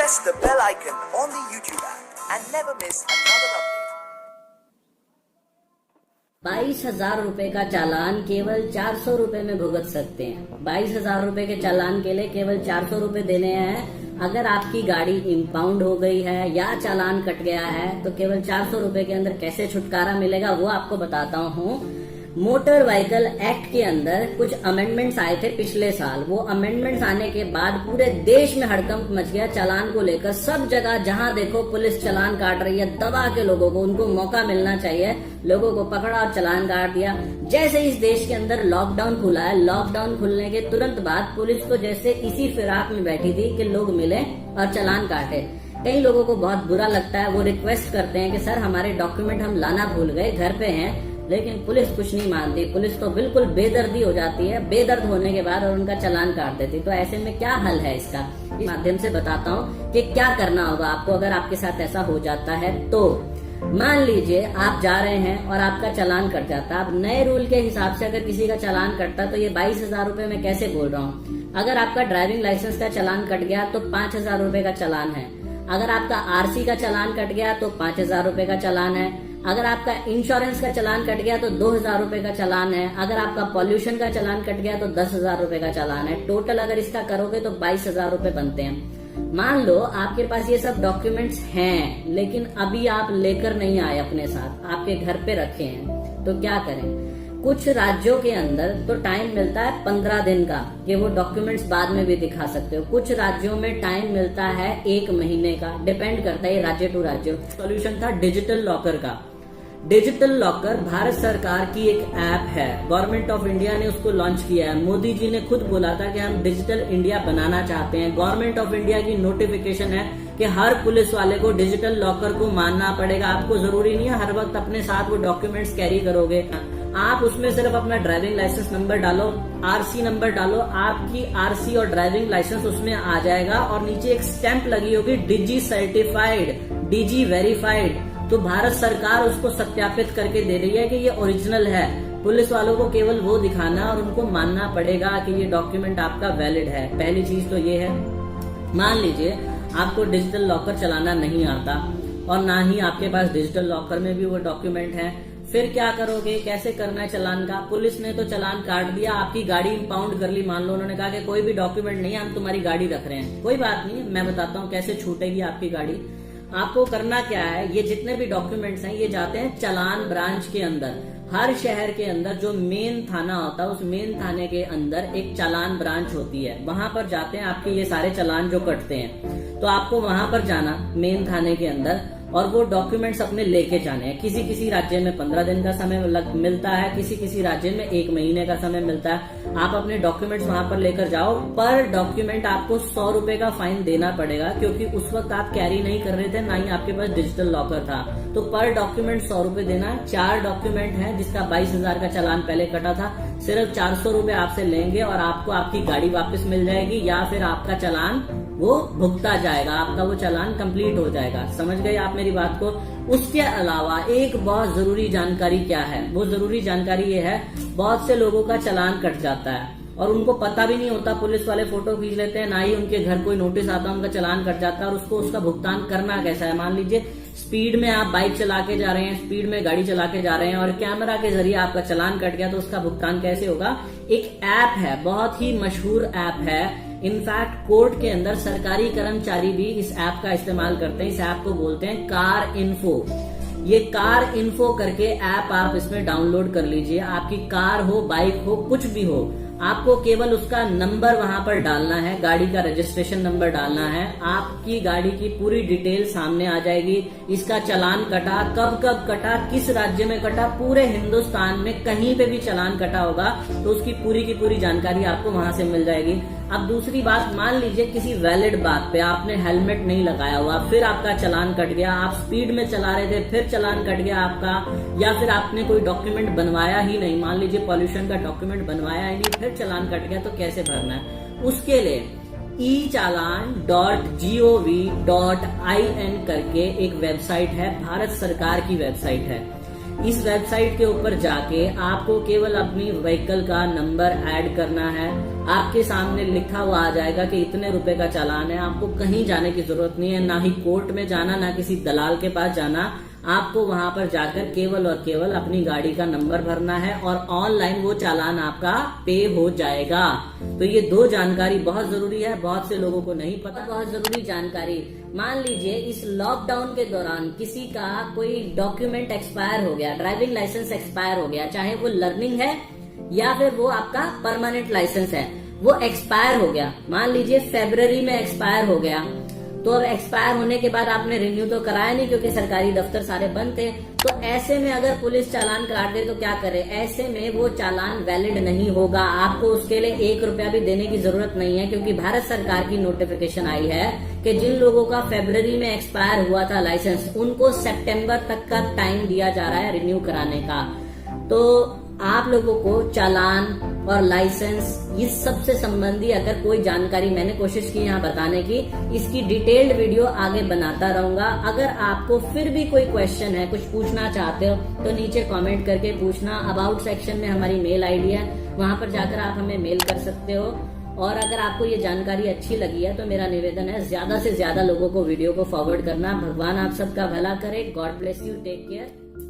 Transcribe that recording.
press the bell icon on the YouTube app and never miss another update. 22,000 रुपए का चालान केवल 400 रुपए में भुगत सकते हैं। 22,000 रुपए के चालान के लिए केवल 400 रुपए देने हैं। अगर आपकी गाड़ी इम्पाउंड हो गई है या चालान कट गया है तो केवल 400 रुपए के अंदर कैसे छुटकारा मिलेगा वो आपको बताता हूँ। मोटर व्हीकल एक्ट के अंदर कुछ अमेंडमेंट्स आए थे पिछले साल। वो अमेंडमेंट्स आने के बाद पूरे देश में हड़कंप मच गया चालान को लेकर। सब जगह जहां देखो पुलिस चालान काट रही है, दबा के लोगों को, उनको मौका मिलना चाहिए। लोगों को पकड़ा और चालान काट दिया। जैसे इस देश के अंदर लॉकडाउन खुला है, लॉकडाउन खुलने के तुरंत बाद पुलिस को जैसे इसी फिराक में बैठी थी कि लोग मिले और चालान काटे। कई लोगों को बहुत बुरा लगता है, वो रिक्वेस्ट करते हैं कि सर हमारे डॉक्यूमेंट हम लाना भूल गए, घर पे हैं। लेकिन पुलिस कुछ नहीं मानती। पुलिस तो बिल्कुल बेदर्दी हो जाती है, बेदर्द होने के बाद और उनका चालान काट देती। तो ऐसे में क्या हल है इसका, इस माध्यम से बताता हूँ कि क्या करना होगा आपको अगर आपके साथ ऐसा हो जाता है। तो मान लीजिए आप जा रहे हैं और आपका चालान कट जाता है। आप नए रूल के हिसाब से अगर किसी का चालान कटता तो ये 22,000 रुपए मैं कैसे बोल रहा हूँ। अगर आपका ड्राइविंग लाइसेंस का चालान कट गया तो 5,000 रुपए का चालान है। अगर आपका आरसी का चालान कट गया तो 5,000 रुपए का चालान है। अगर आपका इंश्योरेंस का चालान कट गया तो 2,000 रुपए का चालान है। अगर आपका पॉल्यूशन का चालान कट गया तो 10,000 रुपए का चालान है। टोटल अगर इसका करोगे तो 22,000 रुपए बनते हैं। मान लो आपके पास ये सब डॉक्यूमेंट्स हैं लेकिन अभी आप लेकर नहीं आए अपने साथ, आपके घर पे रखे हैं, तो क्या करें। कुछ राज्यों के अंदर तो टाइम मिलता है 15 दिन का कि वो डॉक्यूमेंट्स बाद में भी दिखा सकते हो। कुछ राज्यों में टाइम मिलता है 1 महीने का, डिपेंड करता है राज्य टू राज्य। सॉल्यूशन था डिजिटल लॉकर का। डिजिटल लॉकर भारत सरकार की एक ऐप है, गवर्नमेंट ऑफ इंडिया ने उसको लॉन्च किया है। मोदी जी ने खुद बोला था कि हम डिजिटल इंडिया बनाना चाहते हैं। गवर्नमेंट ऑफ इंडिया की नोटिफिकेशन है कि हर पुलिस वाले को डिजिटल लॉकर को मानना पड़ेगा। आपको जरूरी नहीं है हर वक्त अपने साथ वो डॉक्यूमेंट्स कैरी करोगे। आप उसमें सिर्फ अपना ड्राइविंग लाइसेंस नंबर डालो, आरसी नंबर डालो, आपकी आरसी और ड्राइविंग लाइसेंस उसमें आ जाएगा और नीचे एक स्टैंप लगी होगी डिजी सर्टिफाइड, डिजी वेरीफाइड। तो भारत सरकार उसको सत्यापित करके दे रही है कि ये ओरिजिनल है। पुलिस वालों को केवल वो दिखाना और उनको मानना पड़ेगा कि ये डॉक्यूमेंट आपका वैलिड है। पहली चीज तो ये है। मान लीजिए आपको डिजिटल लॉकर चलाना नहीं आता और ना ही आपके पास डिजिटल लॉकर में भी वो डॉक्यूमेंट है, फिर क्या करोगे, कैसे करना है चालान का। पुलिस ने तो चालान काट दिया, आपकी गाड़ी इंपाउंड कर ली। मान लो उन्होंने कहा कि कोई भी डॉक्यूमेंट नहीं है, हम तुम्हारी गाड़ी रख रहे हैं। कोई बात नहीं, मैं बताता हूँ कैसे छूटेगी आपकी गाड़ी। आपको करना क्या है, ये जितने भी डॉक्यूमेंट्स हैं ये जाते हैं चालान ब्रांच के अंदर। हर शहर के अंदर जो मेन थाना होता है उस मेन थाने के अंदर एक चालान ब्रांच होती है। वहां पर जाते हैं आपके ये सारे चालान जो कटते हैं। तो आपको वहां पर जाना मेन थाने के अंदर और वो डॉक्यूमेंट्स अपने लेके जाने हैं। किसी किसी राज्य में 15 दिन का समय मिलता है, किसी किसी राज्य में 1 महीने का समय मिलता है। आप अपने डॉक्यूमेंट्स वहां पर लेकर जाओ। पर डॉक्यूमेंट आपको 100 रुपए का फाइन देना पड़ेगा क्योंकि उस वक्त आप कैरी नहीं कर रहे थे, ना ही आपके पास डिजिटल लॉकर था। तो पर डॉक्यूमेंट 100 रुपए देना। 4 डॉक्यूमेंट है जिसका 22,000 का चालान पहले कटा था, सिर्फ 400 रुपए आपसे लेंगे और आपको आपकी गाड़ी वापस मिल जाएगी या फिर आपका चालान वो भुगता जाएगा, आपका वो चालान कंप्लीट हो जाएगा। समझ गए आप मेरी बात को। उसके अलावा एक बहुत जरूरी जानकारी क्या है, वो जरूरी जानकारी ये है, बहुत से लोगों का चालान कट जाता है और उनको पता भी नहीं होता। पुलिस वाले फोटो खींच लेते हैं, ना ही उनके घर कोई नोटिस आता है, उनका चालान कट जाता है और उसको उसका भुगतान करना कैसा है। मान लीजिए स्पीड में आप बाइक चला के जा रहे हैं, स्पीड में गाड़ी चला के जा रहे हैं और कैमरा के जरिए आपका चालान कट गया, तो उसका भुगतान कैसे होगा। एक ऐप है, बहुत ही मशहूर ऐप है। इनफैक्ट कोर्ट के अंदर सरकारी कर्मचारी भी इस ऐप का इस्तेमाल करते हैं। इस ऐप को बोलते हैं कार इन्फो। ये कार इन्फो करके ऐप आप इसमें डाउनलोड कर लीजिए। आपकी कार हो, बाइक हो, कुछ भी हो, आपको केवल उसका नंबर वहां पर डालना है, गाड़ी का रजिस्ट्रेशन नंबर डालना है। आपकी गाड़ी की पूरी डिटेल सामने आ जाएगी। इसका चालान कटा, कब कब कटा, किस राज्य में कटा, पूरे हिंदुस्तान में कहीं पे भी चालान कटा होगा तो उसकी पूरी की पूरी जानकारी आपको वहां से मिल जाएगी। अब दूसरी बात, मान लीजिए किसी वैलिड बात पे आपने हेलमेट नहीं लगाया हुआ, फिर आपका चालान कट गया। आप स्पीड में चला रहे थे, फिर चालान कट गया आपका, या फिर आपने कोई डॉक्यूमेंट बनवाया ही नहीं, मान लीजिए पॉल्यूशन का डॉक्यूमेंट बनवाया ही नहीं, फिर चालान कट गया, तो कैसे भरना है। उसके लिए echallan.gov.in करके एक वेबसाइट है, भारत सरकार की वेबसाइट है। इस वेबसाइट के ऊपर जाके आपको केवल अपनी व्हीकल का नंबर ऐड करना है। आपके सामने लिखा हुआ आ जाएगा कि इतने रुपए का चालान है। आपको कहीं जाने की जरूरत नहीं है, ना ही कोर्ट में जाना, ना किसी दलाल के पास जाना। आपको वहां पर जाकर केवल और केवल अपनी गाड़ी का नंबर भरना है और ऑनलाइन वो चालान आपका पे हो जाएगा। तो ये 2 जानकारी बहुत जरूरी है, बहुत से लोगों को नहीं पता। बहुत जरूरी जानकारी, मान लीजिए इस लॉकडाउन के दौरान किसी का कोई डॉक्यूमेंट एक्सपायर हो गया, ड्राइविंग लाइसेंस एक्सपायर हो गया, चाहे वो लर्निंग है या फिर वो आपका परमानेंट लाइसेंस है, वो एक्सपायर हो गया। मान लीजिए फरवरी में एक्सपायर हो गया, तो अब एक्सपायर होने के बाद आपने रिन्यू तो कराया नहीं क्योंकि सरकारी दफ्तर सारे बंद थे। तो ऐसे में अगर पुलिस चालान काट दे तो क्या करे? ऐसे में वो चालान वैलिड नहीं होगा। आपको उसके लिए 1 रुपया भी देने की जरूरत नहीं है, क्योंकि भारत सरकार की नोटिफिकेशन आई है कि जिन लोगों का फरवरी में एक्सपायर हुआ था लाइसेंस, उनको सितंबर तक का टाइम दिया जा रहा है रिन्यू कराने का। तो आप लोगों को चालान और लाइसेंस इस सब से संबंधी अगर कोई जानकारी, मैंने कोशिश की यहाँ बताने की, इसकी डिटेल्ड वीडियो आगे बनाता रहूंगा। अगर आपको फिर भी कोई क्वेश्चन है, कुछ पूछना चाहते हो तो नीचे कमेंट करके पूछना। अबाउट सेक्शन में हमारी मेल आईडी है, वहां पर जाकर आप हमें मेल कर सकते हो। और अगर आपको ये जानकारी अच्छी लगी है तो मेरा निवेदन है ज्यादा से ज्यादा लोगों को वीडियो को फॉरवर्ड करना। भगवान आप सबका भला करे। God bless you, take care.